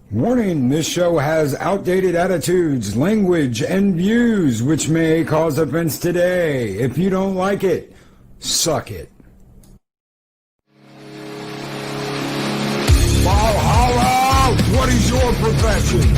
Warning, this show has outdated attitudes, language, and views which may cause offense today. If you don't like it, suck it. Valhalla, what is your profession?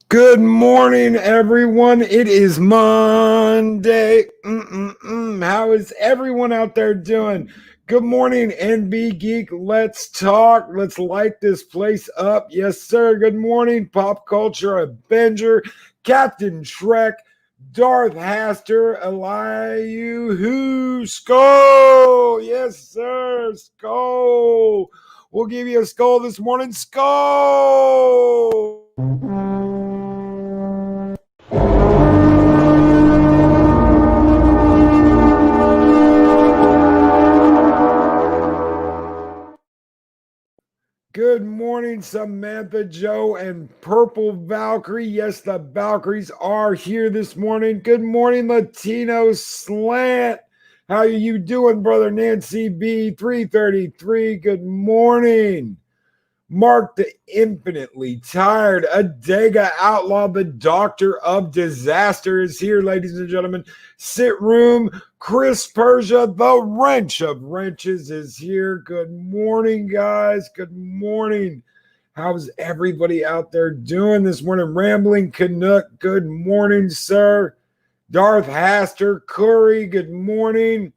Good morning, everyone. It is Monday. How is everyone out there doing? Good morning, NB Geek. Let's talk. Let's light this place up. Yes, sir. Good morning, Pop Culture Avenger, Captain Shrek, Darth Haster, Elihu, Skull. Yes, sir. Skull. We'll give you a skull this morning. Skull. Good morning, Samantha, Joe, and Purple Valkyrie. Yes, the Valkyries are here this morning. Good morning, Latino Slant. How are you doing, brother? Nancy B. 333. Good morning. Mark the Infinitely Tired Adega Outlaw, the Doctor of Disaster, is here, ladies and gentlemen. Sit Room, Chris Persia, the Wrench of Wrenches, is here. Good morning, guys. Good morning. How's everybody out there doing this morning? Rambling Canuck, good morning, sir. Darth Haster, Curry, good morning.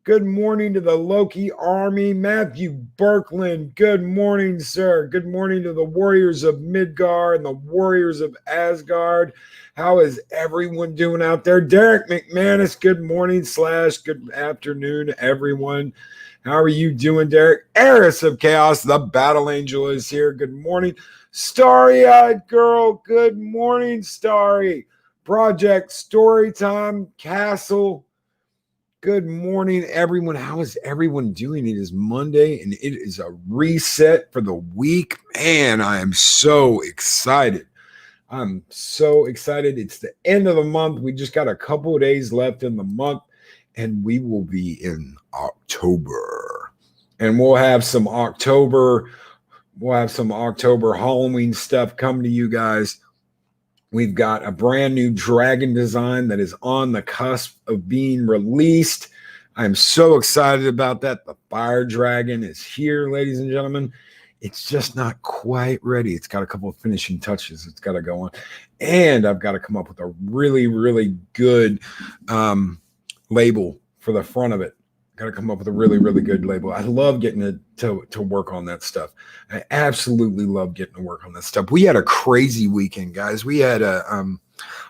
Good morning to the Loki Army. Matthew Berkland, good morning, sir. Good morning to the Warriors of Midgard and the Warriors of Asgard. How is everyone doing out there? Derek McManus, good morning / good afternoon, everyone. How are you doing, Derek? Eris of Chaos, the Battle Angel, is here. Good morning. Starry-eyed Girl, good morning, Starry. Project Storytime Castle, good morning, everyone. How is everyone doing? It is Monday, and it is a reset for the week. Man, I am so excited. I'm so excited. It's the end of the month. We just got a couple of days left in the month, and we will be in October. And we'll have some October Halloween stuff coming to you guys. We've got a brand new dragon design that is on the cusp of being released. I'm so excited about that. The fire dragon is here, ladies and gentlemen. It's just not quite ready. It's got a couple of finishing touches it's got to go on. And I've got to come up with a really, really good label for the front of it. Got to come up with a really, really good label. I love getting to work on that stuff. I absolutely love getting to work on that stuff. We had a crazy weekend, guys. We had a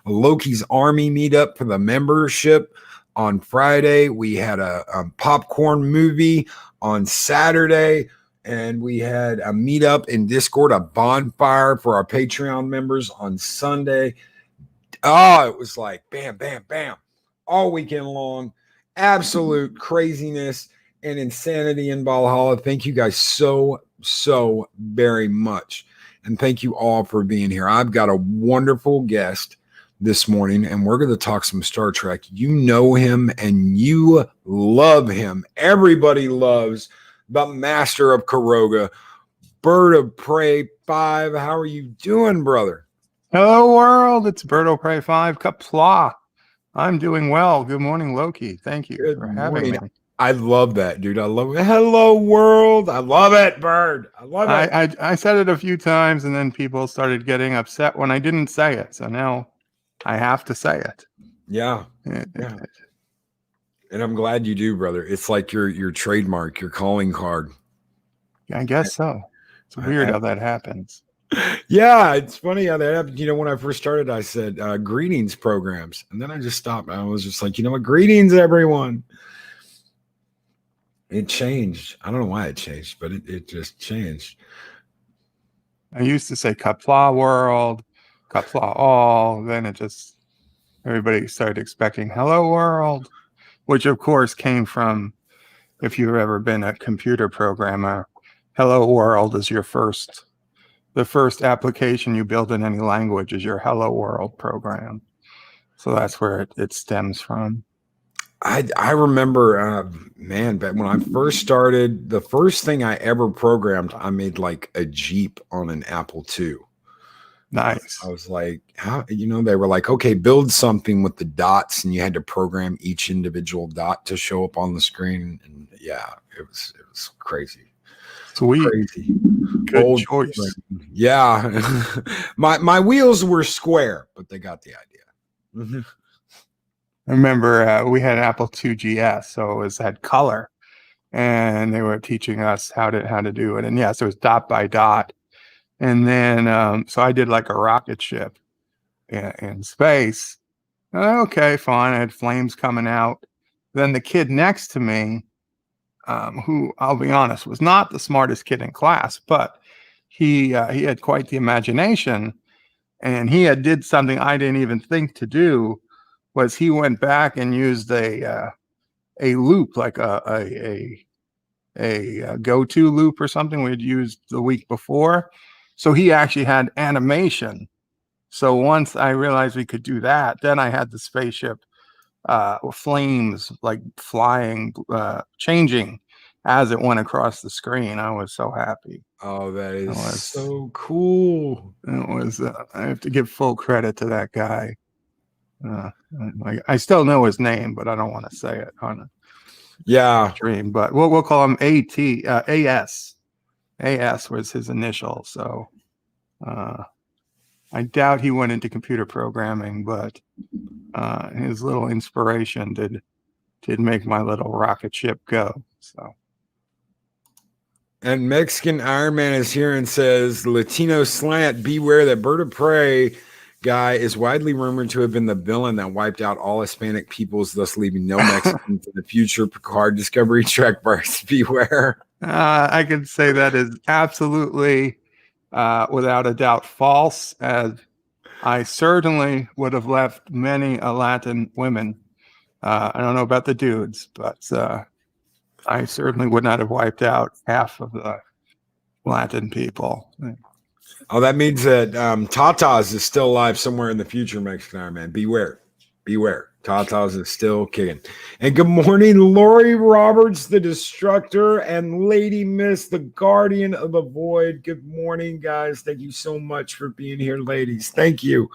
Loki's Army meetup for the membership on Friday. We had a popcorn movie on Saturday. And we had a meetup in Discord, a bonfire for our Patreon members on Sunday. Oh, it was like bam, bam, bam, all weekend long. Absolute craziness and insanity in Valhalla. Thank you guys so very much. And thank you all for being here. I've got a wonderful guest this morning, and we're going to talk some Star Trek. You know him and you love him. Everybody loves the Master of Karoga, BIRDOPREY5. How are you doing, brother? Hello, world. It's BIRDOPREY5. Kapla. I'm doing well. Good morning, Loki. Thank you for having me. I love that, dude. I love it. Hello world. I love it, Bird. I love it. I said it a few times, and then people started getting upset when I didn't say it. So now I have to say it. Yeah. Yeah. And I'm glad you do, brother. It's like your trademark, your calling card. I guess so. It's weird how that happens. Yeah, it's funny how that happened. When I first started, I said greetings programs, and then I just stopped. I was just like, you know what? Greetings, everyone. It changed. I don't know why it changed, but it just changed. I used to say Kapla world, Kapla all. Then everybody started expecting hello world, which of course came from, if you've ever been a computer programmer, hello world is the first application you build in any language is your hello world program. So that's where it stems from. I remember, man, but when I first started, the first thing I ever programmed, I made like a Jeep on an Apple II. Nice. I was like, how, they were like, okay, build something with the dots, and you had to program each individual dot to show up on the screen. And yeah, it was crazy. Sweet. Crazy. Good Old choice. friend. Yeah. my wheels were square, but they got the idea. I remember we had Apple II GS, so it had color, and they were teaching us how to do it. And yes, it was dot by dot. And then so I did like a rocket ship in space. Okay, fine. I had flames coming out. Then the kid next to me, who I'll be honest was not the smartest kid in class, but he had quite the imagination, and he had did something I didn't even think to do. Was he went back and used a loop, like a go-to loop or something we had used the week before. So he actually had animation. So once I realized we could do that, then I had the spaceship flames like flying, changing as it went across the screen. I was so happy. Oh, that is so cool. It was. I have to give full credit to that guy. I still know his name, but I don't want to say it on a stream. But we'll call him AS. AS was his initial. So I doubt he went into computer programming, but his little inspiration did make my little rocket ship go. So. And Mexican Iron Man is here and says, Latino slant, beware that Bird of Prey guy is widely rumored to have been the villain that wiped out all Hispanic peoples, thus leaving no Mexicans in the future. Picard Discovery Trek bars, beware. I can say that is absolutely, without a doubt, false, as I certainly would have left many Latin women. I don't know about the dudes, but I certainly would not have wiped out half of the Latin people. Oh, that means that Tatas is still alive somewhere in the future, Mexican Iron Man. Beware. Beware. Tatas is still kicking. And good morning, Lori Roberts, the Destructor, and Lady Miss, the Guardian of the Void. Good morning, guys. Thank you so much for being here, ladies. Thank you.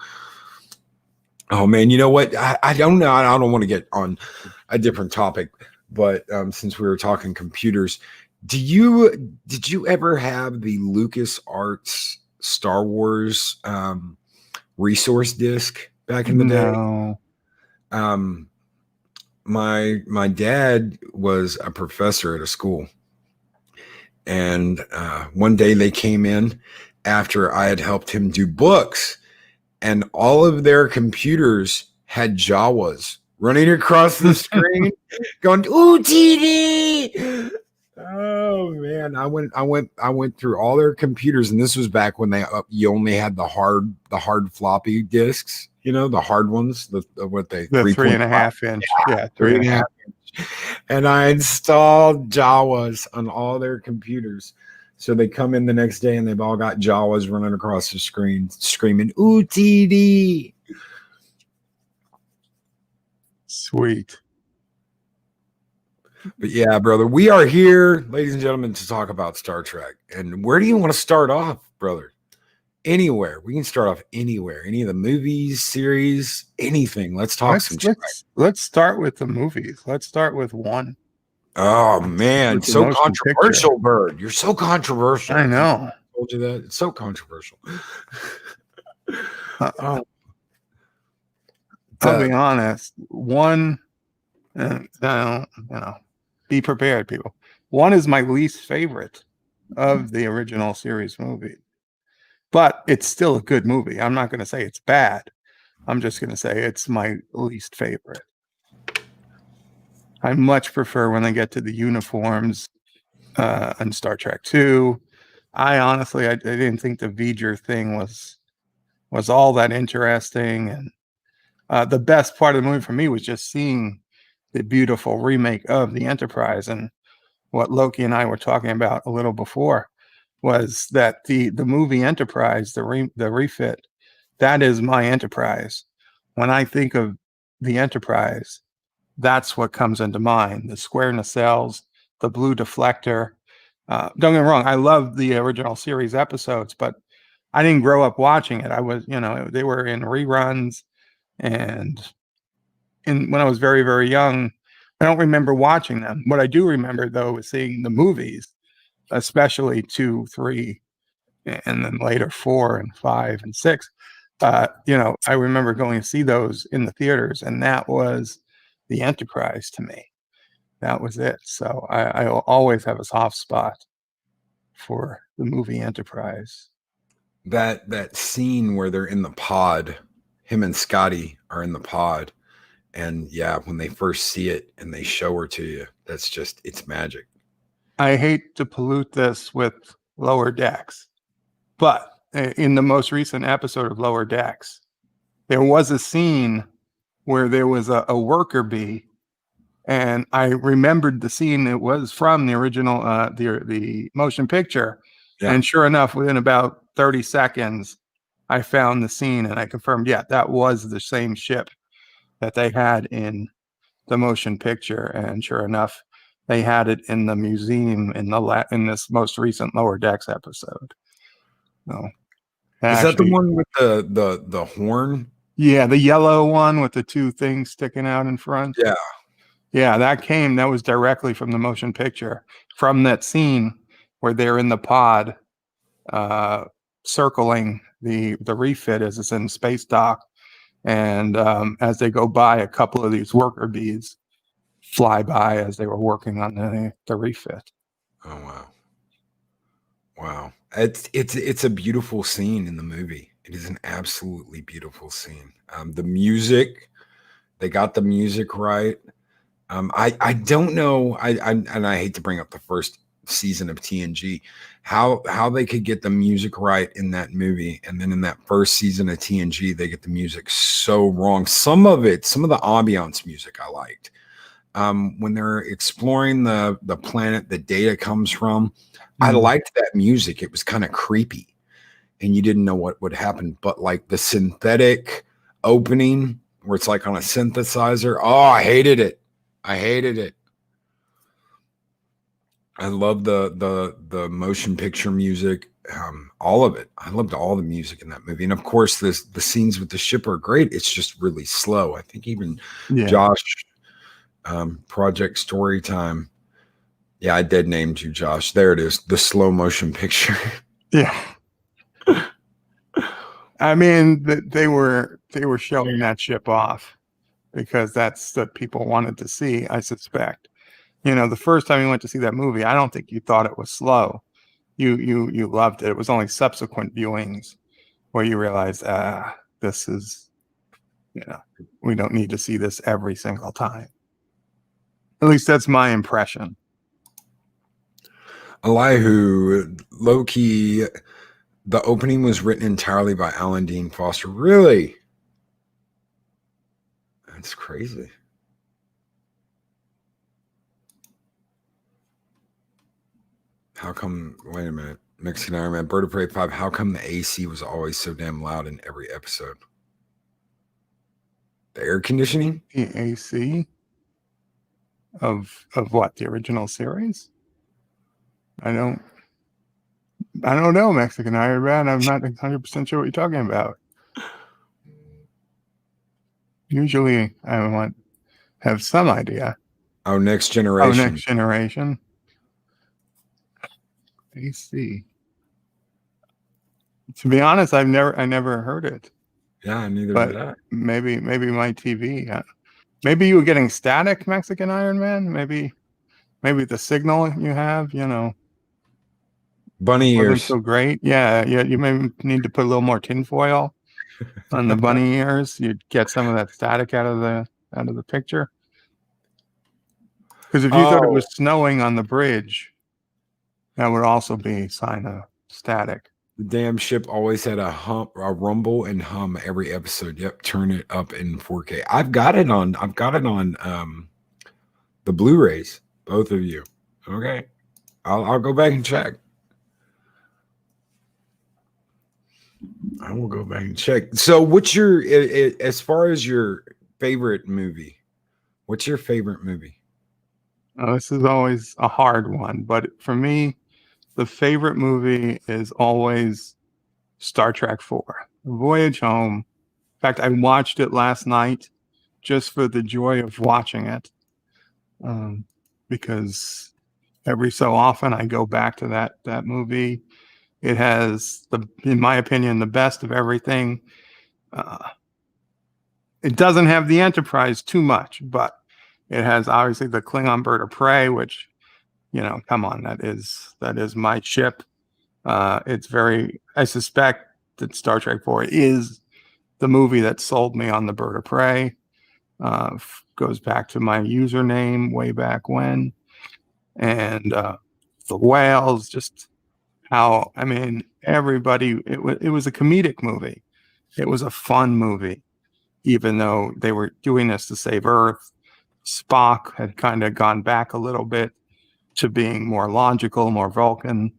Oh, man, you know what? I don't know. I don't want to get on a different topic, but since we were talking computers, did you ever have the LucasArts Star Wars resource disc back in the day? My dad was a professor at a school, and one day they came in after I had helped him do books, and all of their computers had Jawas running across the screen, going "Ooh, TD!" Oh man, I went through all their computers, and this was back when you only had the hard floppy disks, the hard ones, the 3.5 inch, yeah, 3.5 inch. And I installed Jawas on all their computers. So they come in the next day and they've all got Jawas running across the screen, screaming "Ooh, TD!" Sweet. But yeah, brother, we are here, ladies and gentlemen, to talk about Star Trek. And where do you want to start off, brother? Anywhere. We can start off anywhere. Any of the movies, series, anything. Let's talk some Trek. Let's start with the movies. Let's start with one. Oh man, with the so motion picture. controversial, Bird. You're so controversial. I know. I told you that. It's so controversial. Oh, I'll be honest. One, be prepared, people. One is my least favorite of the original series movie, but it's still a good movie. I'm not going to say it's bad. I'm just going to say it's my least favorite. I much prefer when they get to the uniforms in Star Trek 2. I honestly, I didn't think the V'ger thing was all that interesting, and the best part of the movie for me was just seeing the beautiful remake of the Enterprise. And what Loki and I were talking about a little before was that the movie Enterprise, the refit, that is my Enterprise. When I think of the Enterprise, that's what comes into mind: the square nacelles, the blue deflector. Don't get me wrong, I love the original series episodes, but I didn't grow up watching it. I was, they were in reruns, and when I was very, very young, I don't remember watching them. What I do remember, though, is seeing the movies, especially 2, 3, and then later 4 and 5 and 6. I remember going to see those in the theaters, and that was the Enterprise to me. That was it. So I always have a soft spot for the movie Enterprise. that scene where they're in the pod, him and Scotty are in the pod, and yeah, when they first see it and they show her to you, it's magic. I hate to pollute this with Lower Decks, but in the most recent episode of Lower Decks, there was a scene where there was a worker bee, and I remembered the scene. It was from the original, the motion picture. Yeah. And sure enough, within about 30 seconds, I found the scene and I confirmed, yeah, that was the same ship that they had in the motion picture. And sure enough, they had it in the museum in this most recent Lower Decks episode. So Is that the one with the horn? Yeah, the yellow one with the 2 things sticking out in front. Yeah. Yeah, that was directly from the motion picture, from that scene where they're in the pod, circling the refit as it's in space dock, and as they go by, a couple of these worker bees fly by as they were working on the refit. Oh wow. Wow. It's a beautiful scene in the movie. It is an absolutely beautiful scene. The music, they got the music right. I don't know. And I hate to bring up the first season of TNG, how they could get the music right in that movie, and then in that first season of TNG, they get the music so wrong. Some of the ambiance music I liked. When they're exploring the planet the data comes from, I liked that music. It was kind of creepy, and you didn't know what would happen. But like the synthetic opening, where it's like on a synthesizer, oh, I hated it. I hated it. I love the motion picture music, all of it. I loved all the music in that movie, and of course, the scenes with the ship are great. It's just really slow. I think even Josh, Project Storytime. Yeah, I dead named you, Josh. There it is, the slow motion picture. Yeah. I mean, they were showing that ship off because that's what people wanted to see, I suspect. The first time you went to see that movie, I don't think you thought it was slow. You loved it. It was only subsequent viewings where you realized, this is, we don't need to see this every single time. At least that's my impression. Elihu, Loki, the opening was written entirely by Alan Dean Foster. Really? That's crazy. How come, wait a minute, Mexican Iron Man, BIRDOPREY5, how come the AC was always so damn loud in every episode? The air conditioning? The AC of what? The original series? I don't know, Mexican Iron Man. I'm not 100% sure what you're talking about. Usually I have some idea. Oh, Next Oh, Generation. Next Generation. AC. To be honest, I never heard it, Yeah, neither but did I. maybe my TV. Maybe you were getting static, Mexican Iron Man. Maybe the signal you have, Bunny wasn't ears. so great. Yeah, you may need to put a little more tinfoil on the bunny ears. You'd get some of that static out of the picture. Because if you thought it Oh, was snowing on the bridge, that would also be a sign of static. the damn ship always had a rumble and hum every episode. Yep, turn it up in 4K. I've got it on the Blu-rays, both of you. Okay. I'll go back and check. I will go back and check. So what's your as far as your favorite movie? What's your favorite movie? This is always a hard one, but for me, the favorite movie is always Star Trek 4, Voyage Home. In fact, I watched it last night just for the joy of watching it, because every so often I go back to that movie. It has in my opinion, the best of everything. It doesn't have the Enterprise too much, but it has obviously the Klingon bird of prey, which, come on, that is my ship. I suspect that Star Trek 4 is the movie that sold me on the bird of prey. Goes back to my username way back when. And the whales, just how, I mean, everybody, it was a comedic movie. It was a fun movie, even though they were doing this to save Earth. Spock had kind of gone back a little bit to being more logical, more Vulcan.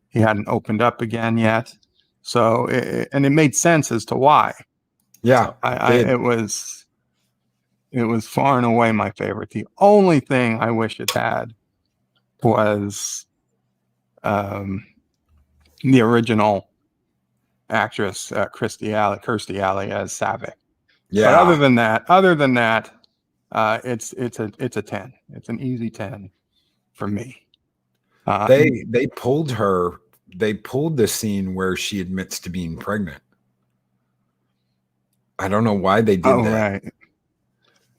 He hadn't opened up again yet. So, and it made sense as to why. Yeah, So it was far and away my favorite. The only thing I wish it had was the original actress, Kirstie Alley as Savick. But yeah. other than that, it's a 10. It's an easy 10 for me. They pulled her. They pulled the scene where she admits to being pregnant. I don't know why they did that. Right.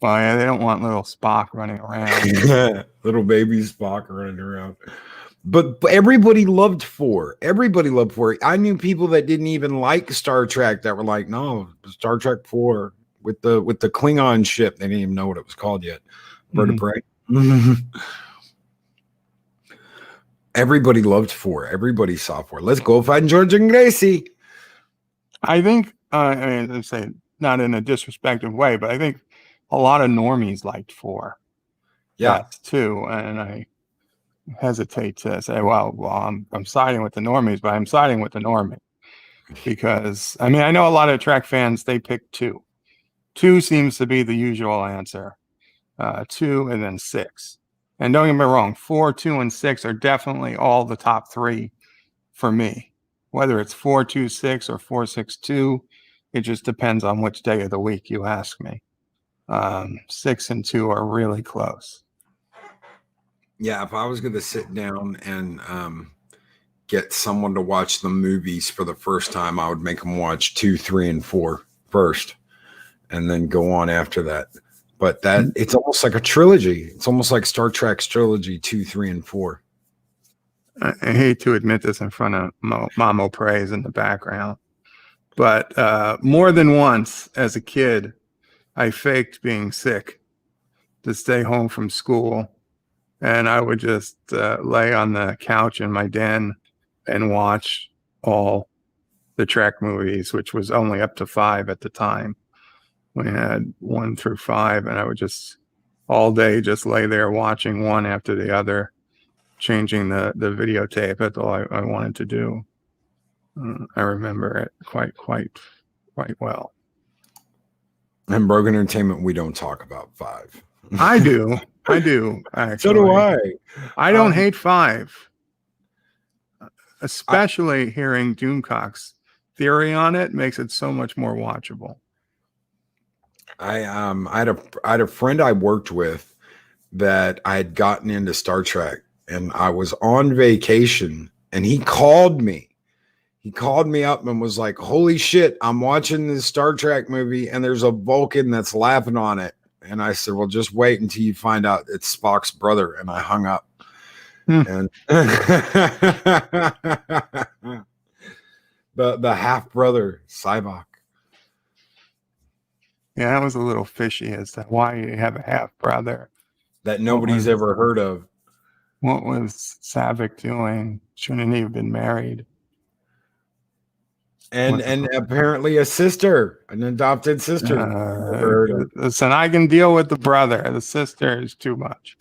Well, yeah, they don't want little Spock running around. Little baby Spock running around. But everybody loved 4. Everybody loved 4. I knew people that didn't even like Star Trek that were like, no, Star Trek 4 with the Klingon ship. They didn't even know what it was called yet. Bird of Prey. Everybody loved 4. Everybody saw 4. Let's go find George and Gracie. I think, I mean, I say not in a disrespectful way, but I think a lot of normies liked 4. Yeah, best too, and I hesitate to say, well, I'm siding with the normies, but I'm siding with the normie because I mean I know a lot of Trek fans, they pick 2. 2 seems to be the usual answer. 2 and then 6. And don't get me wrong, 4, 2, and 6 are definitely all the top 3 for me. Whether it's 4-2-6 or 4-6-2, it just depends on which day of the week you ask me. 6 and 2 are really close. yeah. If I was going to sit down and get someone to watch the movies for the first time, I would make them watch 2, 3, and 4 first, and then go on after that. But that it's almost like a trilogy. It's almost like Star Trek's trilogy, 2, 3, and 4. I hate to admit this in front of Mamo Praise in the background, but more than once as a kid, I faked being sick to stay home from school, and I would just lay on the couch in my den and watch all the Trek movies, which was only up to 5 at the time. We had 1 through 5, and I would just all day just lay there watching one after the other, changing the videotape. That's all I wanted to do. I remember it quite well. And Broken Entertainment, we don't talk about 5. I do actually. So do I. I don't hate 5, especially hearing Doomcock's theory on it makes it so much more watchable. I had a friend I worked with that I had gotten into Star Trek, and I was on vacation, and he called me. He called me up and was like, "Holy shit, I'm watching this Star Trek movie, and there's a Vulcan that's laughing on it." And I said, "Well, just wait until you find out it's Spock's brother." And I hung up. And the half brother, Sybok. Yeah, that was a little fishy as to why you have a half brother That nobody's ever heard of. What was Savick doing? Shouldn't he have been married? And apparently a sister, an adopted sister. Listen, I can deal with the brother. The sister is too much.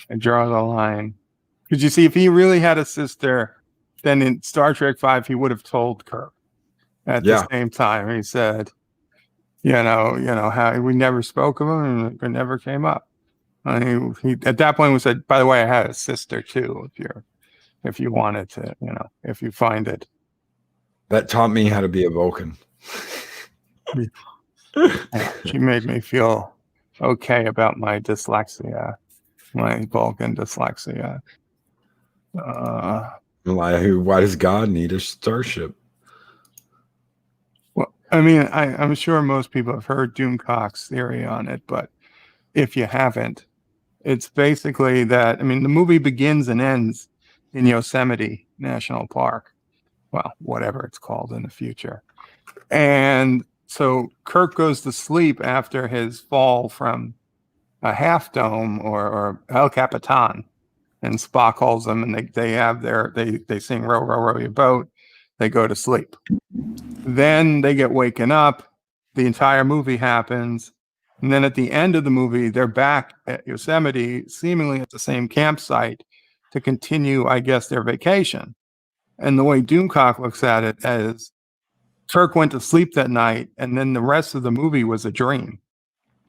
I draw the line. Because you see, if he really had a sister, then in Star Trek 5, he would have told Kirk at the same time. He said, how we never spoke of him and it never came up. He at that point we said, by the way, I had a sister too, if you wanted to, if you find it. That taught me how to be a Vulcan. She made me feel okay about my dyslexia, my Vulcan dyslexia. Why does God need a starship? Well, I mean, I'm sure most people have heard Doomcock's theory on it, but if you haven't, it's basically that, I mean, the movie begins and ends in Yosemite National Park. Well, whatever it's called in the future. And so Kirk goes to sleep after his fall from a half dome or El Capitan. And Spock calls them, and they sing "Row, row, row your boat." They go to sleep. Then they get waken up. The entire movie happens, and then at the end of the movie, they're back at Yosemite, seemingly at the same campsite, to continue, I guess, their vacation. And the way Doomcock looks at it as Kirk went to sleep that night, and then the rest of the movie was a dream.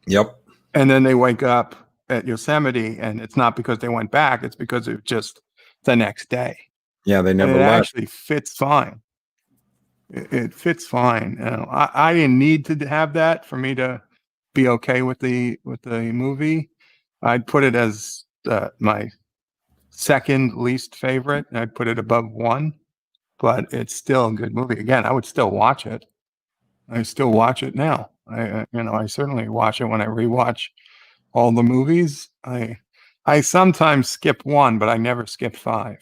Yep. And then they wake up at Yosemite, and it's not because they went back; it's because it was just the next day. Yeah, they never left. It left. actually fits fine. It fits fine. I didn't need to have that for me to be okay with the movie. I'd put it as my second least favorite, and I'd put it above 1. But it's still a good movie. Again, I would still watch it. I still watch it now. I certainly watch it when I rewatch all the movies. I sometimes skip 1, but I never skip 5.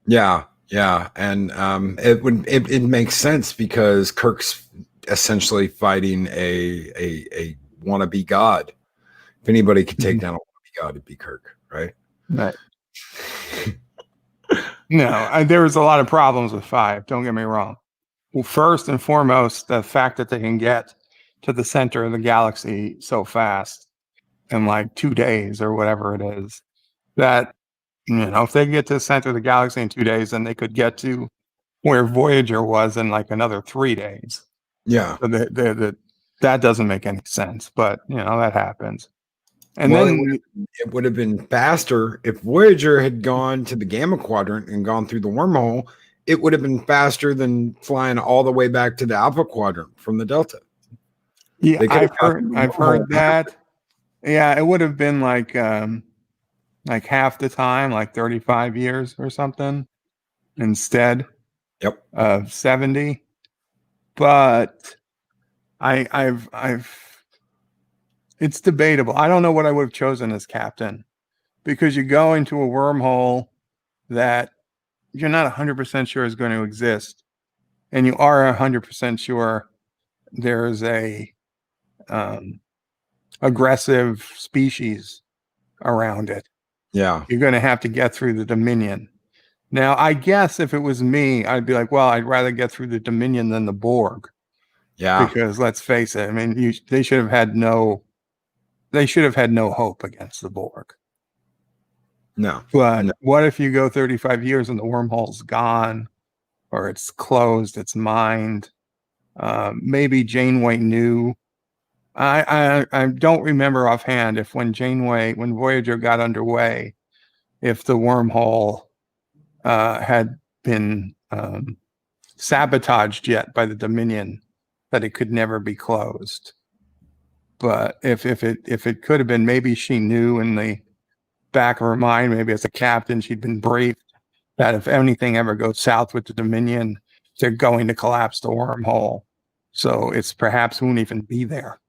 Yeah, and it makes sense because Kirk's essentially fighting a wannabe god. If anybody could take down a wannabe god, it'd be Kirk, right? Right. No, there was a lot of problems with 5. Don't get me wrong. Well, first and foremost, the fact that they can get to the center of the galaxy so fast in like 2 days or whatever it is, that, if they get to the center of the galaxy in 2 days, then they could get to where Voyager was in like another 3 days. Yeah. So that doesn't make any sense, but that happens. And then it would have been faster if Voyager had gone to the Gamma Quadrant and gone through the wormhole. It would have been faster than flying all the way back to the Alpha Quadrant from the Delta. Yeah, I've heard that. Yeah, it would have been like half the time, like 35 years or something, instead of 70. But I've it's debatable. I don't know what I would have chosen as captain, because you go into a wormhole that you're not 100% sure is going to exist, and you are 100% sure there's a aggressive species around it. Yeah. You're going to have to get through the Dominion. Now, I guess if it was me, I'd be like, well, I'd rather get through the Dominion than the Borg. Yeah. Because let's face it, I mean, they should have had no hope against the Borg. No. But what if you go 35 years and the wormhole's gone, or it's closed, it's mined? Maybe Janeway knew. I don't remember offhand if when Voyager got underway, if the wormhole had been sabotaged yet by the Dominion, that it could never be closed. But if it could have been, maybe she knew in the back of her mind, maybe as a captain, she'd been briefed that if anything ever goes south with the Dominion, they're going to collapse the wormhole. So it's perhaps won't even be there.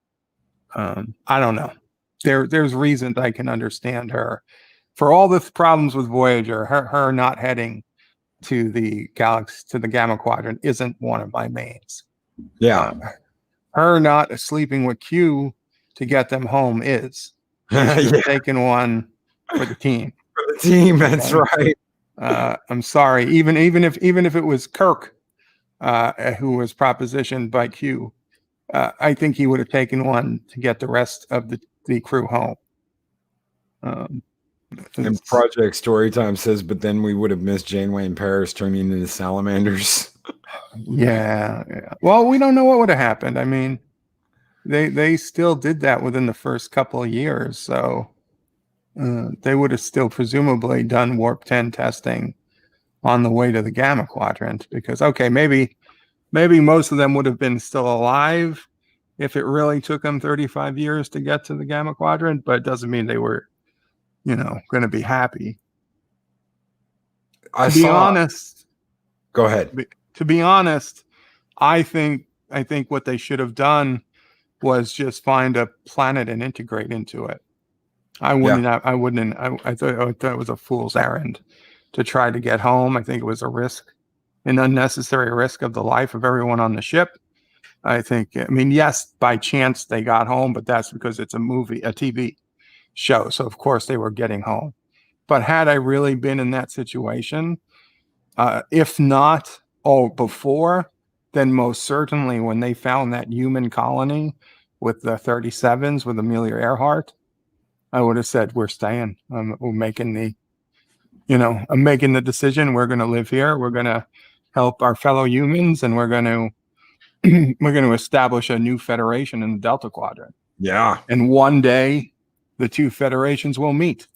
I don't know. There's reasons I can understand her for all the problems with Voyager. Her not heading to the galaxy, to the Gamma Quadrant, isn't one of my mains. Yeah. Her not sleeping with Q to get them home is. They should have taken one for the team. For the team, that's right. I'm sorry. Even if it was Kirk, who was propositioned by Q, I think he would have taken one to get the rest of the crew home. And Project Storytime says, but then we would have missed Janeway and Paris turning into salamanders. Yeah. Well, we don't know what would have happened. I mean, they still did that within the first couple of years, so they would have still presumably done warp 10 testing on the way to the Gamma Quadrant, because maybe most of them would have been still alive if it really took them 35 years to get to the Gamma Quadrant, but it doesn't mean they were, going to be happy. To be honest, go ahead. To be honest, I think what they should have done was just find a planet and integrate into it. I thought it was a fool's errand to try to get home. I think it was an unnecessary risk of the life of everyone on the ship. Yes, by chance they got home, but that's because it's a TV show. So of course they were getting home. But had I really been in that situation, if not before, then most certainly when they found that human colony with the 37s with Amelia Earhart, I would have said, we're staying. We're making I'm making the decision. We're going to live here. We're going to help our fellow humans, and we're going to establish a new federation in the Delta Quadrant. Yeah. And one day the two federations will meet.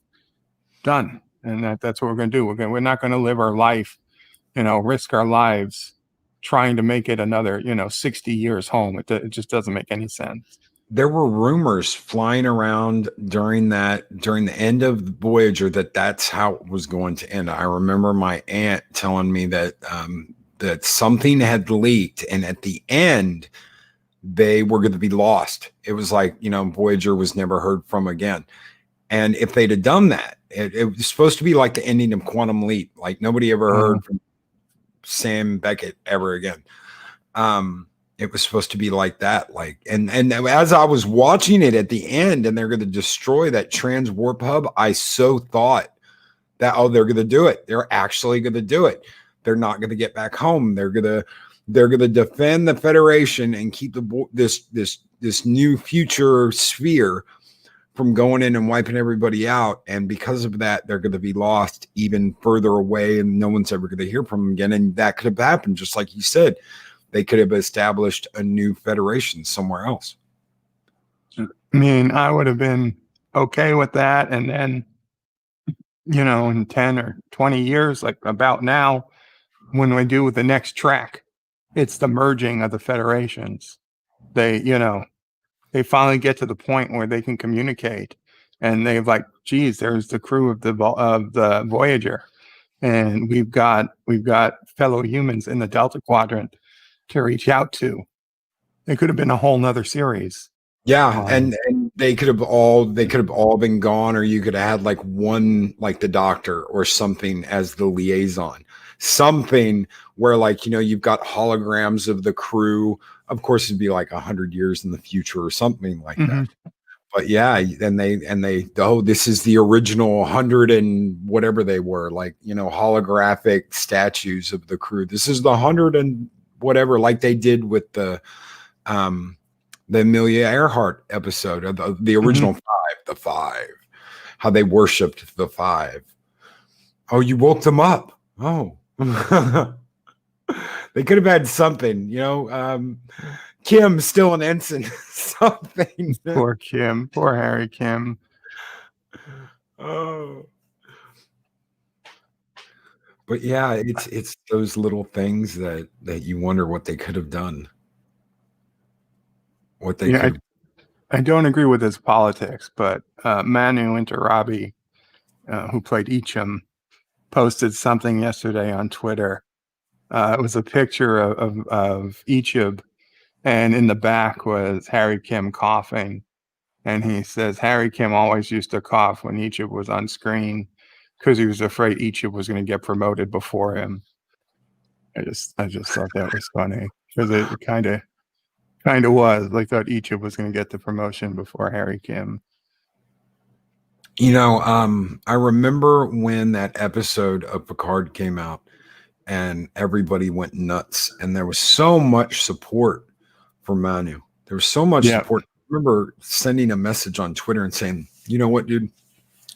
Done. And that's what we're going to do. We're not going to live our life, risk our lives trying to make it another, 60 years home. It just doesn't make any sense. There were rumors flying around during the end of Voyager that's how it was going to end. I remember my aunt telling me that that something had leaked, and at the end they were going to be lost. It was like, Voyager was never heard from again. And if they'd have done that, it was supposed to be like the ending of Quantum Leap. Like nobody ever heard from Sam Beckett ever again. It was supposed to be like that. And as I was watching it at the end, and they're going to destroy that trans warp hub, I so thought that, they're going to do it. They're actually going to do it. They're not going to get back home. They're going to defend the Federation and keep this new future sphere from going in and wiping everybody out. And because of that, they're going to be lost even further away, and no one's ever going to hear from them again. And that could have happened, just like you said. They could have established a new federation somewhere else. I mean, I would have been okay with that. And then, in 10 or 20 years, like about now, when we do with the next track, it's the merging of the federations. They finally get to the point where they can communicate, and they've like, geez, there's the crew of the Voyager, and we've got fellow humans in the Delta Quadrant to reach out to. It could have been a whole nother series. Yeah, and they could have all been gone, or you could have had like one, like the Doctor or something as the liaison. Something where, like, you've got holograms of the crew. Of course, it'd be like 100 years in the future or something like that. But yeah, and they this is the original 100 and whatever they were, like, holographic statues of the crew. This is the 100 and whatever, like they did with the Amelia Earhart episode of the original the five, how they worshipped the five. Oh, you woke them up. Oh, they could have had something, Kim still an ensign, something. Poor Kim, poor Harry Kim. Oh, but yeah, it's those little things that you wonder what they could have done. What they could. I don't agree with his politics, but Manu Interabi, who played Ichim, posted something yesterday on Twitter. It was a picture of Ichib, and in the back was Harry Kim coughing. And he says Harry Kim always used to cough when Ichib was on screen because he was afraid Ichib was going to get promoted before him. I just thought that was funny because it kind of was. Like, thought Ichib was going to get the promotion before Harry Kim. I remember when that episode of Picard came out and everybody went nuts, and there was so much support for Manu. There was so much support. I remember sending a message on Twitter and saying, you know what, dude,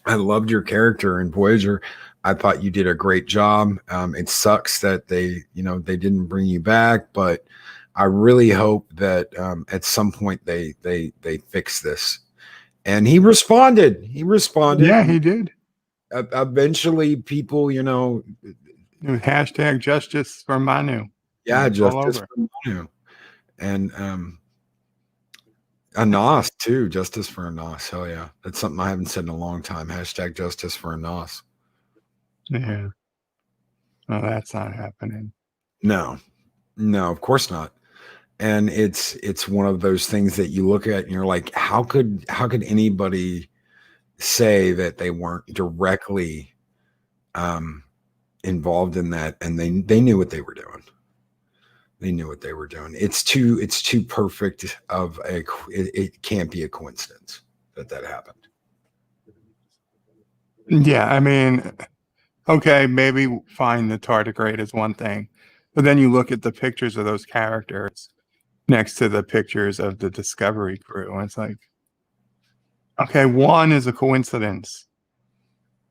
I loved your character in Voyager. I thought you did a great job. It sucks that they didn't bring you back, but I really hope that at some point they fix this. And he responded. Yeah, he did. Eventually, people, hashtag justice for Manu. Yeah, justice for Manu. And Anas too. Justice for Anas. Hell yeah. That's something I haven't said in a long time. Hashtag justice for Anas. Yeah. Well, that's not happening. No, of course not. And it's one of those things that you look at and you're like, how could anybody say that they weren't directly involved in that? And they knew what they were doing. They knew what they were doing. It's too perfect of it can't be a coincidence that happened. Yeah, I mean, okay, maybe fine, the tardigrade is one thing, but then you look at the pictures of those characters next to the pictures of the Discovery crew, and it's like, okay, one is a coincidence,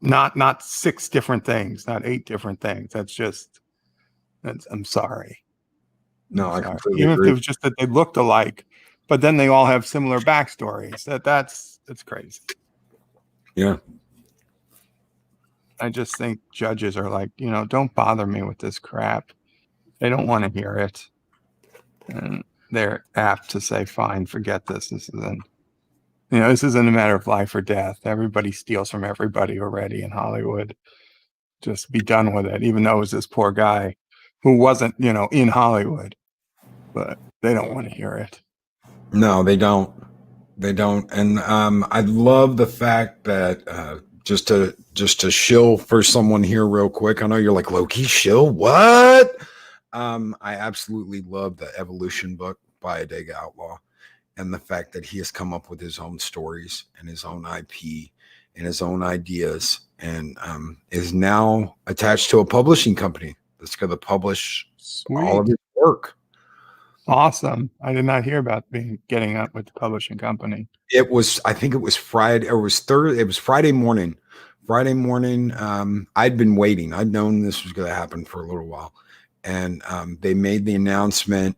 not 6 different things, not 8 different things. I'm sorry. No, I completely Even agree. if it was just that they looked alike, but then they all have similar backstories. That's crazy. Yeah. I just think judges are like, don't bother me with this crap. They don't want to hear it. And they're apt to say, fine, forget this. This isn't a matter of life or death. Everybody steals from everybody already in Hollywood. Just be done with it, even though it was this poor guy who wasn't, in Hollywood. But they don't want to hear it. No, they don't. And I love the fact that just to shill for someone here real quick. I know you're like, Loki shill what? I absolutely love the Evolution book by Adega Outlaw, and the fact that he has come up with his own stories and his own IP and his own ideas, and is now attached to a publishing company that's going to publish all of his work. Awesome. I did not hear about getting up with the publishing company. I think it was Friday, or it was Thursday. It was Friday morning. I'd been waiting. I'd known this was going to happen for a little while. And they made the announcement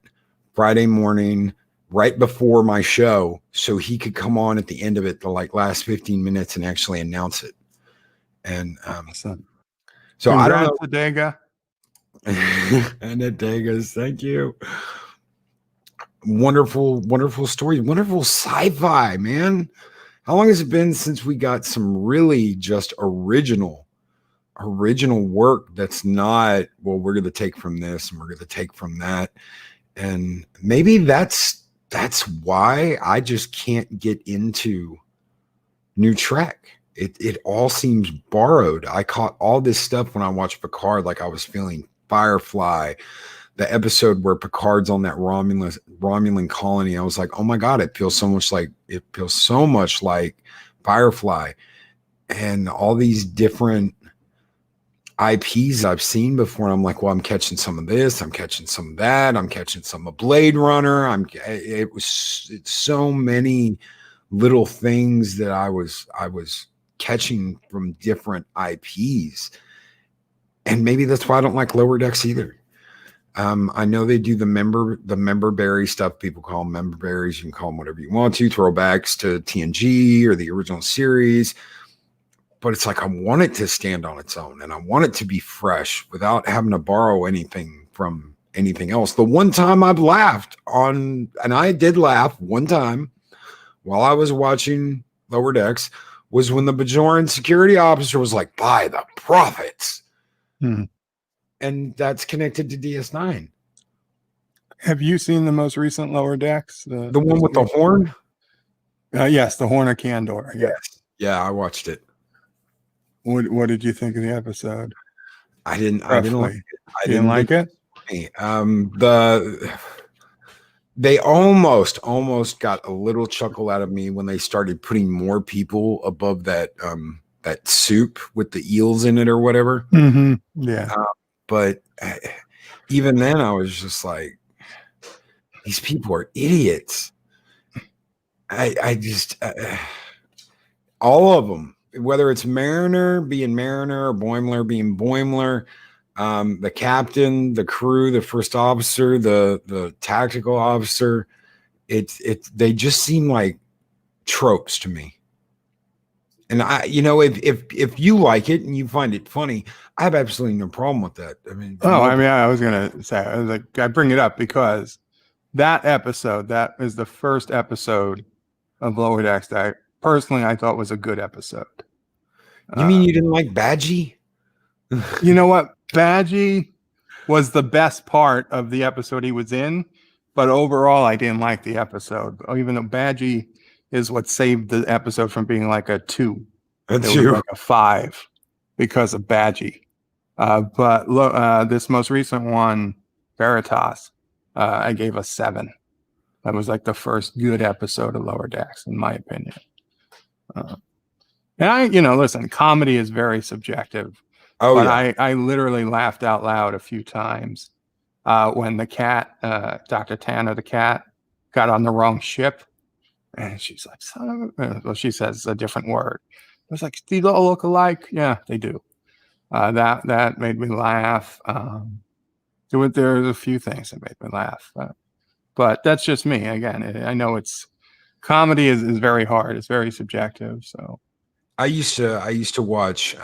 Friday morning, right before my show, so he could come on at the end of it, the last 15 minutes, and actually announce it. And awesome. So congrats, I don't know. Adega. And Adegas, thank you. Wonderful story. Wonderful sci-fi, man. How long has it been since we got some really just original work that's not, well, we're going to take from this and we're going to take from that. And maybe that's why I just can't get into New Trek. It all seems borrowed. I caught all this stuff when I watched Picard, like I was feeling Firefly, the episode where Picard's on that Romulan colony. I was like, oh my God, it feels so much like Firefly, and all these different IPs I've seen before. And I'm like, well, I'm catching some of this, I'm catching some of that, I'm catching some of Blade Runner. It's so many little things that I was catching from different IPs. And maybe that's why I don't like Lower Decks either. I know they do the member berry stuff. People call them member berries. You can call them whatever you want to. Throwbacks to TNG or the original series. But it's like I want it to stand on its own, and I want it to be fresh without having to borrow anything from anything else. The one time I've laughed on, and I did laugh one time, while I was watching Lower Decks was when the Bajoran security officer was like, "By the prophets," and that's connected to DS9. Have you seen the most recent Lower Decks? The one with the horn? Yes, the Horn of Candor. Yeah. Yes. Yeah, I watched it. What did you think of the episode? I didn't like it. I didn't like it. They almost got a little chuckle out of me when they started putting more people above that that soup with the eels in it or whatever. Yeah. But even then, I was just like, these people are idiots. I just all of them, whether it's Mariner being Mariner or Boimler being Boimler, the captain, the crew, the first officer, the tactical officer, they just seem like tropes to me. And if you like it and you find it funny, I have absolutely no problem with that. I mean, I was gonna say, I bring it up because that episode, that is the first episode of Lower Decks that I thought was a good episode. You mean you didn't like Badgie? You know what? Badgie was the best part of the episode he was in, but overall, I didn't like the episode. Even though Badgie is what saved the episode from being like a 2. It was like a 5 because of Badgie. But this most recent one, Veritas, I gave a 7. That was like the first good episode of Lower Decks, in my opinion. And listen, comedy is very subjective. Oh, but I literally laughed out loud a few times when the cat, Dr. Tanner, the cat, got on the wrong ship. And she's like, son of a... Well, she says a different word. I was like, these all look alike. Yeah, they do. That made me laugh. There's a few things that made me laugh. But that's just me. Again, I know comedy is very hard. It's very subjective. So I used to watch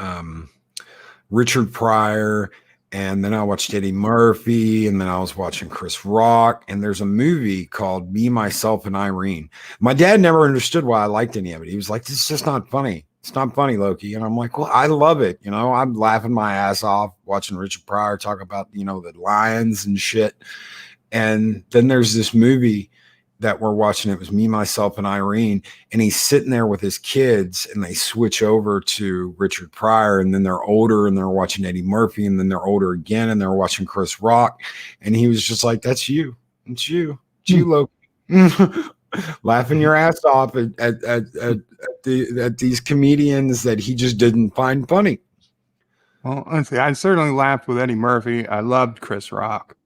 Richard Pryor, and then I watched Eddie Murphy, and then I was watching Chris Rock, and there's a movie called Me, Myself, and Irene. My dad never understood why I liked any of it. He was like, "This is just not funny. It's not funny, Loki." And I'm like, "Well, I love it. I'm laughing my ass off watching Richard Pryor talk about, the lions and shit." And then there's this movie that we're watching. It was Me, Myself, and Irene, and he's sitting there with his kids, and they switch over to Richard Pryor, and then they're older, and they're watching Eddie Murphy, and then they're older again, and they're watching Chris Rock, and he was just like, "That's you. It's you. It's you, Loki." Laughing your ass off at these comedians that he just didn't find funny. Well, let's see. I certainly laughed with Eddie Murphy. I loved Chris Rock.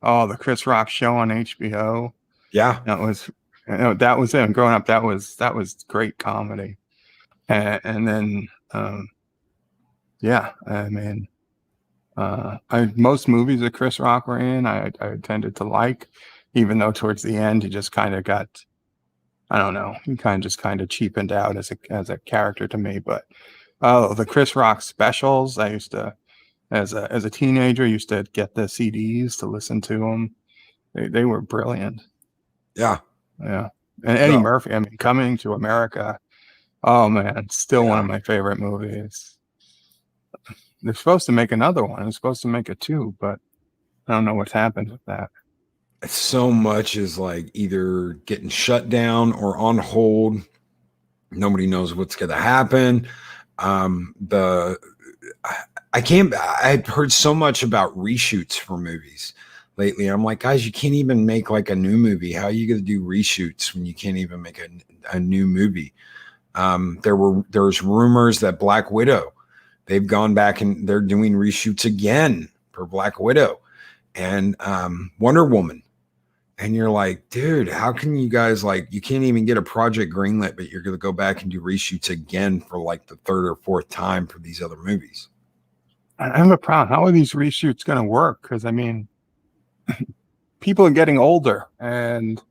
Oh, the Chris Rock show on HBO. Yeah, that was him. Growing up, that was great comedy. And then, yeah, I mean, most movies that Chris Rock were in, I tended to like, even though towards the end he just kind of got, I don't know, he kind of cheapened out as a character to me. But the Chris Rock specials, I used to, as a teenager, used to get the CDs to listen to them. They were brilliant. Yeah. And Eddie Murphy, I mean, Coming to America. Oh man, still one of my favorite movies. They're supposed to make another one. They're supposed to make a 2, but I don't know what's happened with that. So much is like either getting shut down or on hold. Nobody knows what's going to happen. I've heard so much about reshoots for movies lately. I'm like, guys, you can't even make like a new movie. How are you going to do reshoots when you can't even make a new movie? There's rumors that Black Widow, they've gone back and they're doing reshoots again for Black Widow and Wonder Woman. And you're like, dude, how can you guys, like, you can't even get a project greenlit, but you're going to go back and do reshoots again for like the 3rd or 4th time for these other movies? I have a problem. How are these reshoots going to work? Because I mean, people are getting older, and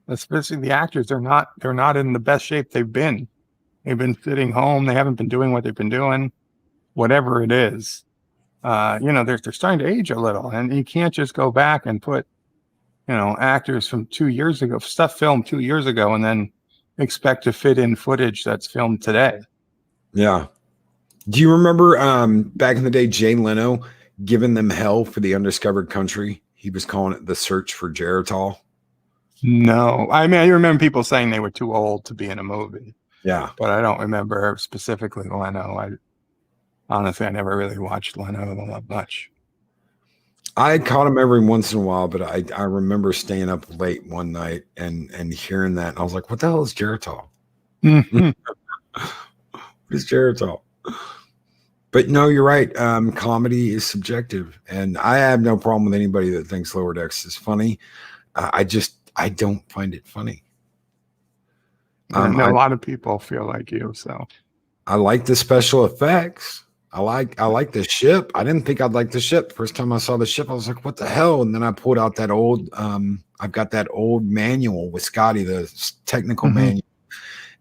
especially the actors, they're not in the best shape they've been. They've been sitting home. They haven't been doing what they've been doing, whatever it is. They're starting to age a little, and you can't just go back and put, actors from 2 years ago, stuff filmed 2 years ago, and then expect to fit in footage that's filmed today. Yeah. Do you remember back in the day, Jay Leno giving them hell for the undiscovered country? He was calling it the search for Geritol. No, I mean, I remember people saying they were too old to be in a movie. Yeah. But I don't remember specifically Leno. Honestly, I never really watched Leno that much. I caught him every once in a while, but I remember staying up late one night and hearing that. And I was like, what the hell is Geritol? Mhm. What is Geritol? But no, you're right. Comedy is subjective. And I have no problem with anybody that thinks Lower Decks is funny. I don't find it funny. I know a lot of people feel like you, so I like the special effects. I like the ship. I didn't think I'd like the ship. First time I saw the ship, I was like, what the hell? And then I pulled out that old I've got that old manual with Scotty, the technical manual.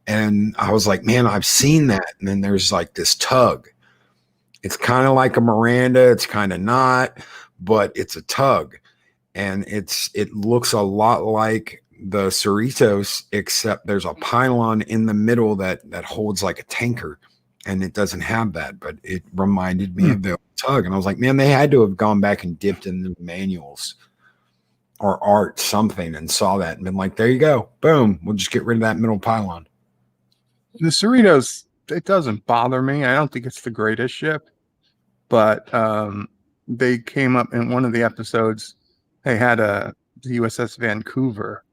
And I was like, man, I've seen that. And then there's like this tug. It's kind of like a Miranda, it's kind of not, but it's a tug. And it looks a lot like the Cerritos, except there's a pylon in the middle that holds like a tanker. And it doesn't have that, but it reminded me of the tug. And I was like, man, they had to have gone back and dipped in the manuals or art something and saw that and been like, there you go. Boom. We'll just get rid of that middle pylon. the Cerritos, it doesn't bother me. I don't think it's the greatest ship, but they came up in one of the episodes. They had the USS Vancouver.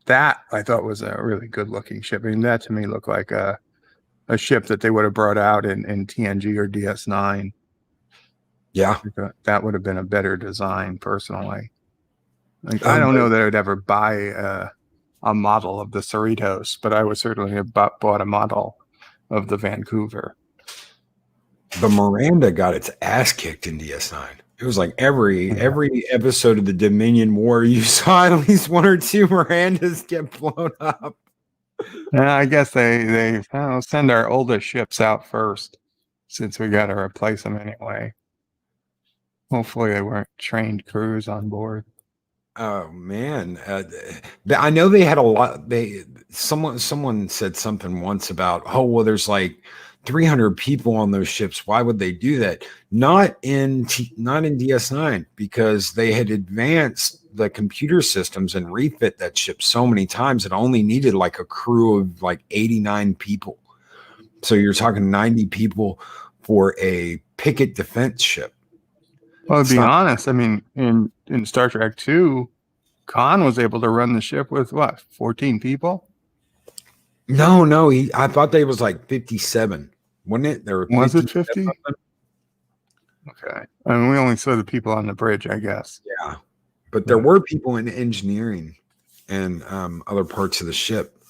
That I thought was a really good looking ship. I mean, that to me looked like a ship that they would have brought out in TNG or DS9. Yeah. That would have been a better design, personally. Like, I don't know that I'd ever buy a model of the Cerritos, but I would certainly have bought a model of the Vancouver. The Miranda got its ass kicked in DS9. It was like every episode of the Dominion War, you saw at least one or two Mirandas get blown up. Yeah, I guess they send our oldest ships out first, since we got to replace them anyway. Hopefully, they weren't trained crews on board. Oh man, I know they had a lot. Someone said something once about, oh well, there's like 300 people on those ships. Why would they do that? Not in DS9, because they had advanced the computer systems and refit that ship so many times. It only needed like a crew of like 89 people. So you're talking 90 people for a picket defense ship. Well, to be honest, I mean, in Star Trek 2, Khan was able to run the ship with what, 14 people? No, I thought they was like 57, wasn't it? There was it 50? Okay, I mean, we only saw the people on the bridge, I guess. Yeah, but there were people in engineering and other parts of the ship.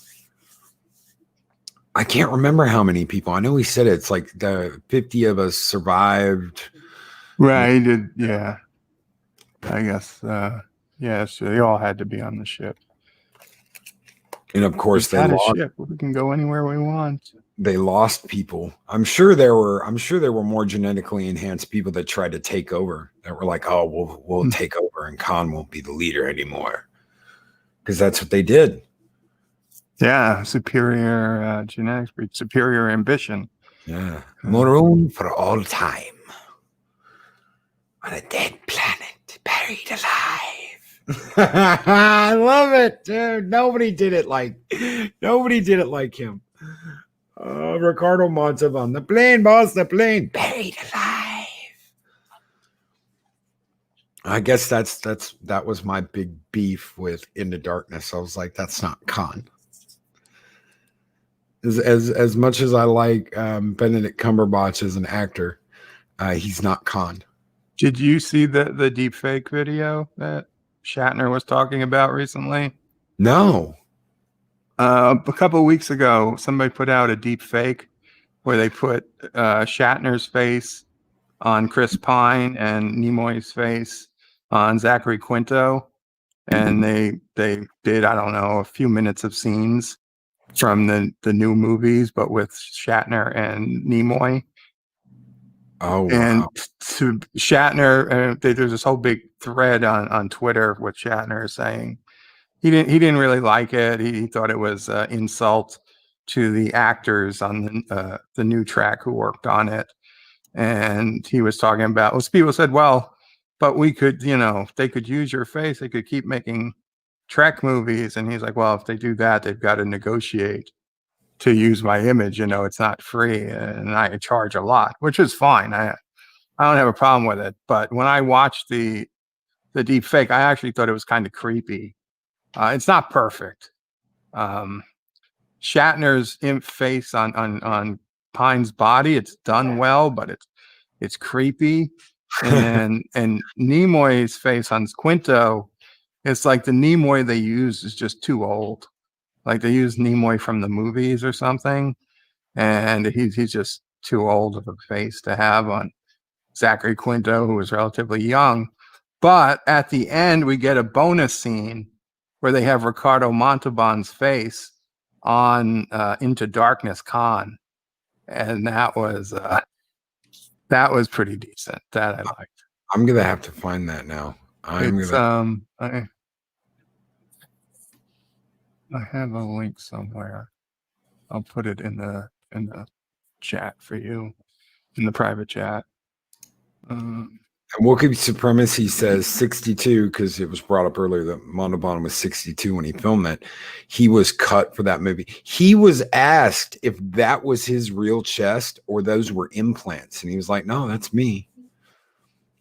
I can't remember how many people. I know he said it's like the 50 of us survived. Right. Yeah. I guess. Yes, they all had to be on the ship. And of course, they lost. A ship. We can go anywhere we want. They lost people. I'm sure there were more genetically enhanced people that tried to take over. That were like, oh, we'll take over, and Khan won't be the leader anymore. Because that's what they did. Yeah, superior genetics, superior ambition. Yeah, Maroon for all time on a dead planet, buried alive. I love it, dude. Nobody did it like him. Ricardo Montalban, the plane, boss, the plane, buried alive. I guess that was my big beef with Into Darkness. I was like, that's not Khan. As much as I like Benedict Cumberbatch as an actor, he's not Khan. Did you see the deep fake video that Shatner was talking about recently? No. A couple of weeks ago, somebody put out a deep fake where they put Shatner's face on Chris Pine and Nimoy's face on Zachary Quinto, and they did, I don't know, a few minutes of scenes from the new movies, but with Shatner and Nimoy. Oh, wow. And to Shatner, there's this whole big thread on Twitter with Shatner saying, didn't really like it. He thought it was insult to the actors on the new track who worked on it. And he was talking about, well, people said, well, but we could, they could use your face. They could keep making Trek movies. And he's like, well, if they do that, they've got to negotiate to use my image. It's not free, and I charge a lot, which is fine. I don't have a problem with it. But when I watched the deep fake, I actually thought it was kind of creepy. It's not perfect. Shatner's face on Pine's body, it's done well, but it's creepy. And Nimoy's face on Quinto, it's like the Nimoy they use is just too old. Like they use Nimoy from the movies or something, and he's just too old of a face to have on Zachary Quinto, who was relatively young. But at the end, we get a bonus scene where they have Ricardo Montalban's face on Into Darkness Con, and that was pretty decent. That I liked. I'm gonna have to find that now. I have a link somewhere. I'll put it in the chat for you, in the private chat. And Wookiee Supremacy says 62 because it was brought up earlier that Montalban was 62 when he filmed that. He was cut for that movie. He was asked if that was his real chest or those were implants, and he was like, "No, that's me.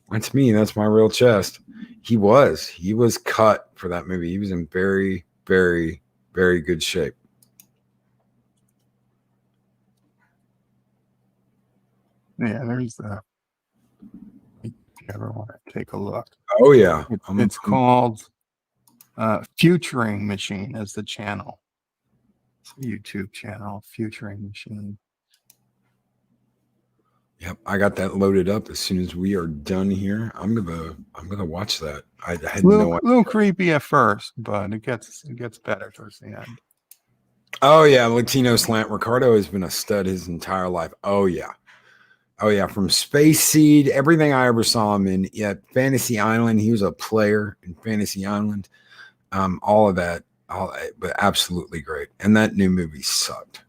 That's me. That's my real chest." He was cut for that movie. He was in very, very, very good shape. Yeah, there's the. If you ever want to take a look. Oh yeah, it's called Futuring Machine as the channel. It's a YouTube channel, Futuring Machine. Yep, I got that loaded up. As soon as we are done here, I'm gonna watch that. I had a little creepy at first, but it gets better towards the end. Oh yeah, Latino Slant. Ricardo has been a stud his entire life. Oh yeah, from Space Seed, everything I ever saw him in. Yeah, Fantasy Island. He was a player in Fantasy Island. All of that, but absolutely great. And that new movie sucked.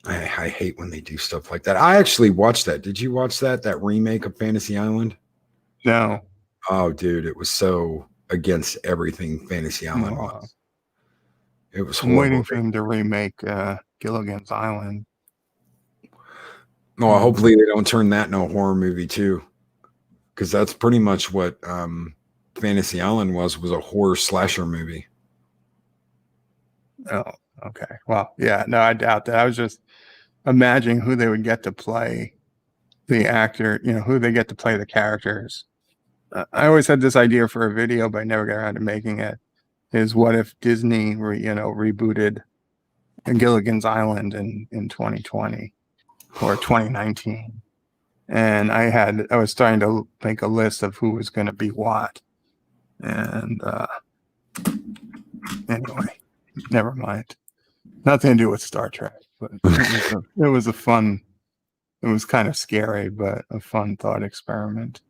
I hate when they do stuff like that. I actually watched that. Did you watch that remake of Fantasy Island? No. Oh, dude, it was so against everything Fantasy Island was. It was horrible. I'm waiting for him to remake Gilligan's Island. Well, hopefully they don't turn that into a horror movie too, because that's pretty much what Fantasy Island was a horror slasher movie. Oh, okay. Well, yeah, no, I doubt that. I was just imagining who they would get to play the actor, who they get to play the characters. I always had this idea for a video, but I never got around to making it, is what if Disney rebooted Gilligan's Island in 2020 or 2019? And I was starting to make a list of who was going to be what. And anyway, never mind. Nothing to do with Star Trek, but it was a fun, it was kind of scary, but a fun thought experiment.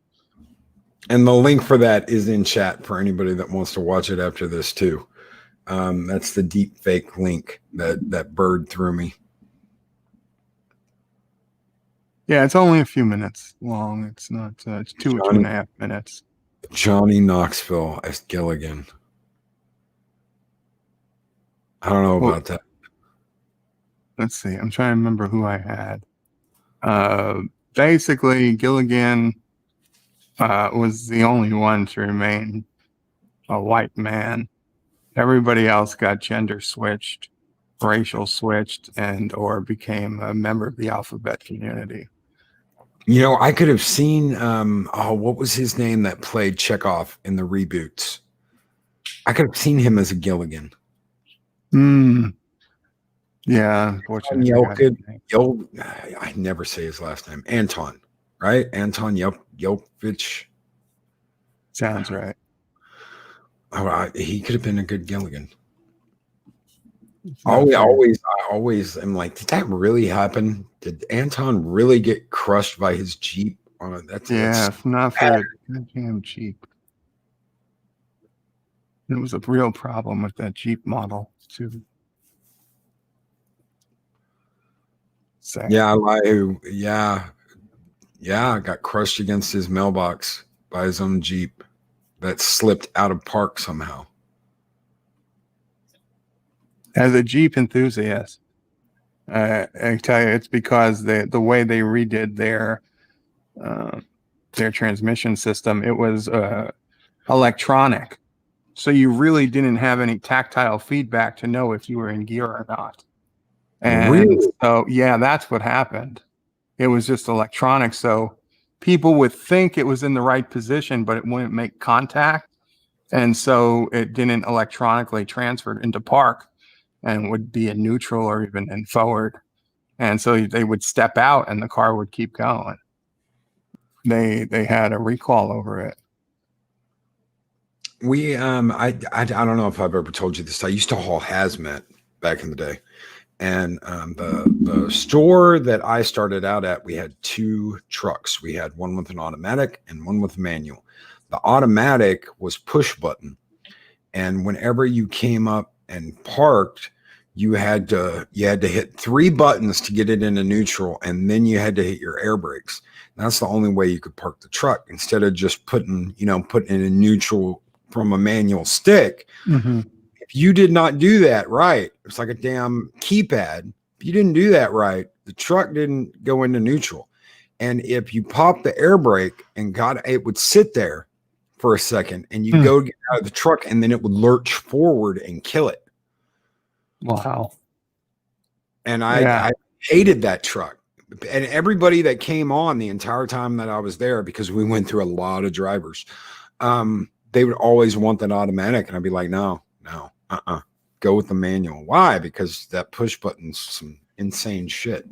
And the link for that is in chat for anybody that wants to watch it after this too. That's the deep fake link that Bird threw me. Yeah, it's only a few minutes long. It's not. It's 2.5 minutes. Johnny Knoxville as Gilligan. I don't know about that. Let's see. I'm trying to remember who I had. Basically, Gilligan was the only one to remain a white man. Everybody else got gender switched, racial switched, and or became a member of the alphabet community. I could have seen what was his name that played Chekhov in the reboots? I could have seen him as a Gilligan. Yeah, unfortunately. I never say his last name. Anton, right? Anton Yelkovich. Sounds right. He could have been a good Gilligan. I always am like, did that really happen? Did Anton really get crushed by his Jeep? That's not for the damn Jeep. It was a real problem with that Jeep model too. Sad. Yeah, got crushed against his mailbox by his own Jeep that slipped out of park somehow. As a Jeep enthusiast, I tell you, it's because the way they redid their transmission system, it was electronic. So you really didn't have any tactile feedback to know if you were in gear or not. And Really? so, yeah, that's what happened. It was just electronic. So people would think it was in the right position, but it wouldn't make contact. And so it didn't electronically transfer into park and would be in neutral or even in forward. And so they would step out and the car would keep going. They had a recall over it. We I don't know if I've ever told you this. I used to haul hazmat back in the day. And the store that I started out at, we had 2 trucks. We had one with an automatic and one with a manual. The automatic was push button. And whenever you came up and parked, you had to hit 3 buttons to get it into neutral, and then you had to hit your air brakes. And that's the only way you could park the truck, instead of just putting it in neutral from a manual stick. Mm-hmm. If you did not do that right, it's like a damn keypad. If you didn't do that right, the truck didn't go into neutral. And if you popped the air brake and it would sit there for a second, and you go get out of the truck, and then it would lurch forward and kill it. Wow. And I hated that truck. And everybody that came on the entire time that I was there, because we went through a lot of drivers, they would always want that automatic. And I'd be like, no, go with the manual. Why? Because that push button's some insane shit.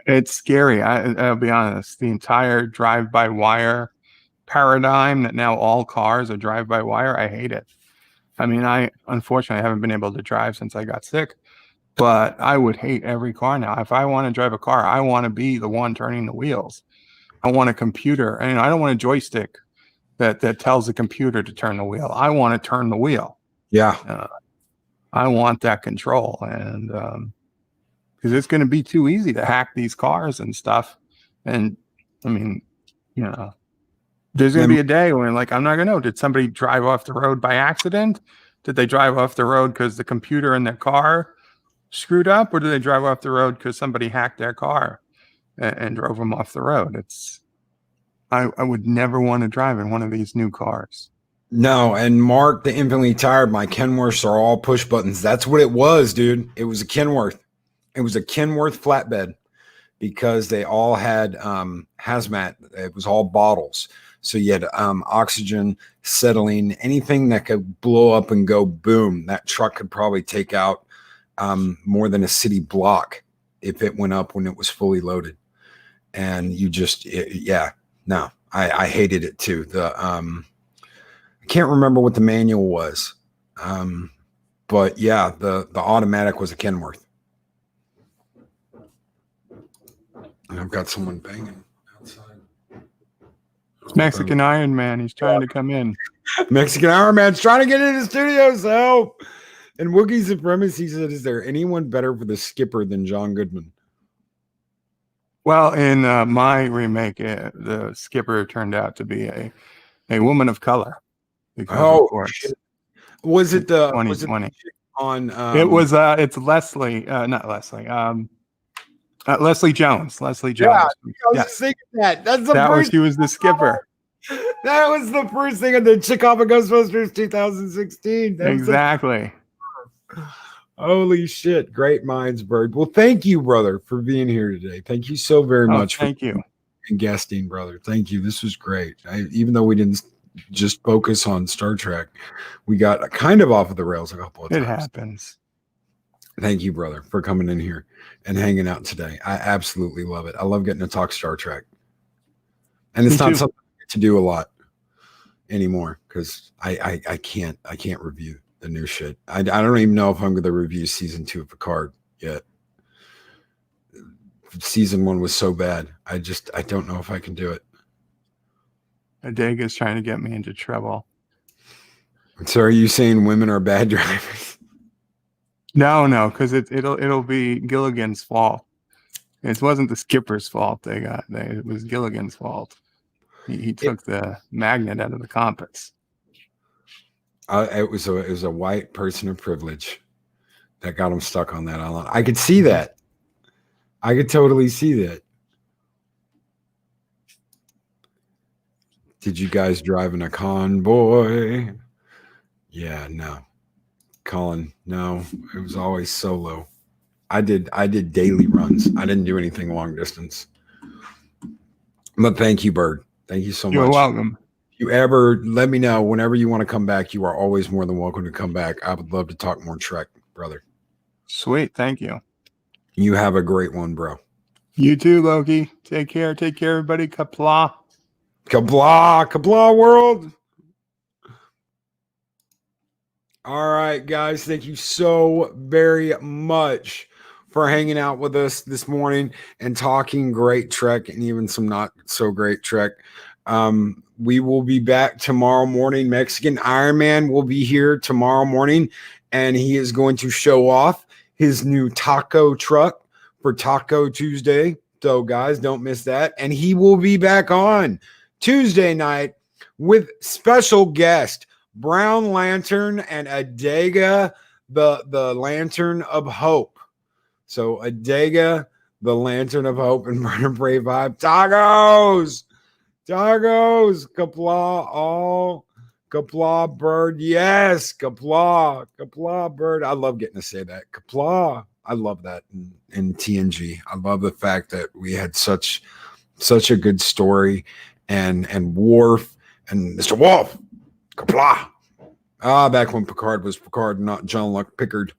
It's scary. I'll be honest. The entire drive-by-wire paradigm that now all cars are drive-by-wire, I hate it. I mean, unfortunately haven't been able to drive since I got sick, but I would hate every car now. If I want to drive a car, I want to be the one turning the wheels. I want a computer, and I don't want a joystick that tells the computer to turn the wheel. I want to turn the wheel. Yeah. I want that control, and because it's going to be too easy to hack these cars and stuff. And I mean, there's going to be a day when, like, I'm not going to know. Did somebody drive off the road by accident? Did they drive off the road because the computer in their car screwed up, or did they drive off the road because somebody hacked their car and drove them off the road? I would never want to drive in one of these new cars. No, and Mark, the infinitely tired, my Kenworths are all push buttons. That's what it was, dude. It was a Kenworth. It was a Kenworth flatbed, because they all had hazmat. It was all bottles. So you had oxygen, acetylene, anything that could blow up and go boom. That truck could probably take out more than a city block if it went up when it was fully loaded. And you just, I hated it too. I can't remember what the manual was. But yeah, the automatic was a Kenworth. And I've got someone banging outside. Mexican Iron Man, he's trying to come in. Mexican Iron Man's trying to get in the studio, so help. And Wookie's Supremacy said, is there anyone better for the skipper than John Goodman? Well, in my remake, the skipper turned out to be a woman of color. Because, of course, shit. Was it the 2020 on? It was it's Leslie, not Leslie. Leslie Jones. Leslie Jones. Yeah, I was just thinking that. That's the first. She was the skipper. That was the first thing of the Chicago Ghostbusters 2016. Exactly. Holy shit! Great minds, Bird. Well, thank you, brother, for being here today. Thank you so very much. Thank you. And guesting, brother. Thank you. This was great. Even though we didn't just focus on Star Trek, we got kind of off of the rails a couple of times. It happens. Thank you, brother, for coming in here and hanging out today. I absolutely love it. I love getting to talk Star Trek. And it's not something I get to do a lot anymore, because I can't review the new shit. I don't even know if I'm going to review season 2 of Picard yet. Season 1 was so bad. I don't know if I can do it. Adega's trying to get me into trouble. So are you saying women are bad drivers? No, because it'll be Gilligan's fault. It wasn't the skipper's fault it was Gilligan's fault. He took the magnet out of the compass. It was a white person of privilege that got him stuck on that island. I could see that. I could totally see that. Did you guys drive in a convoy? Yeah, no. Colin, no. It was always solo. I did daily runs. I didn't do anything long distance. But thank you, Bird. Thank you so much. You're welcome. If you ever, let me know whenever you want to come back. You are always more than welcome to come back. I would love to talk more Trek, brother. Sweet. Thank you. You have a great one, bro. You too, Loki. Take care. Take care, everybody. Kapla. Kapla. Kapla world. All right, guys. Thank you so very much for hanging out with us this morning and talking great Trek and even some not so great Trek. We will be back tomorrow morning. Mexican Iron Man will be here tomorrow morning, and he is going to show off his new taco truck for Taco Tuesday. So, guys, don't miss that. And he will be back on Tuesday night with special guest Brown Lantern and Adega, the Lantern of Hope. So Adega, the Lantern of Hope, and BIRDOPREY5. Tacos! Tacos! Kapla, all. Kapla, Bird. Yes, Kapla. Kapla, Bird. I love getting to say that. Kapla. I love that in TNG. I love the fact that we had such a good story and Worf and Mr. Wolf. Kapla. Back when Picard was Picard, not John Luck Pickard.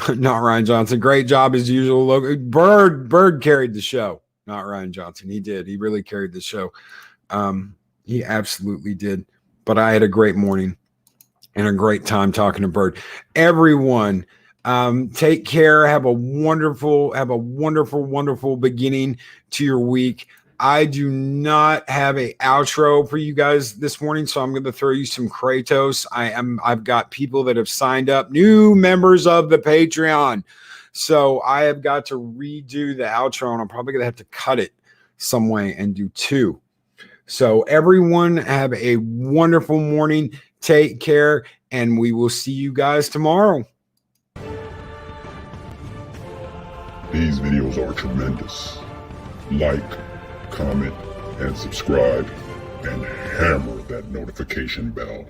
Not Ryan Johnson. Great job as usual. Bird carried the show. Not Ryan Johnson. He did. He really carried the show. He absolutely did. But I had a great morning and a great time talking to Bird. Everyone, take care. Have a wonderful, wonderful beginning to your week. I do not have a outro for you guys this morning, so I'm going to throw you some Kratos. I've got people that have signed up, new members of the Patreon. So I have got to redo the outro, and I'm probably going to have to cut it some way and do two. So everyone have a wonderful morning. Take care, and we will see you guys tomorrow. These videos are tremendous. Like, comment, and subscribe, and hammer that notification bell.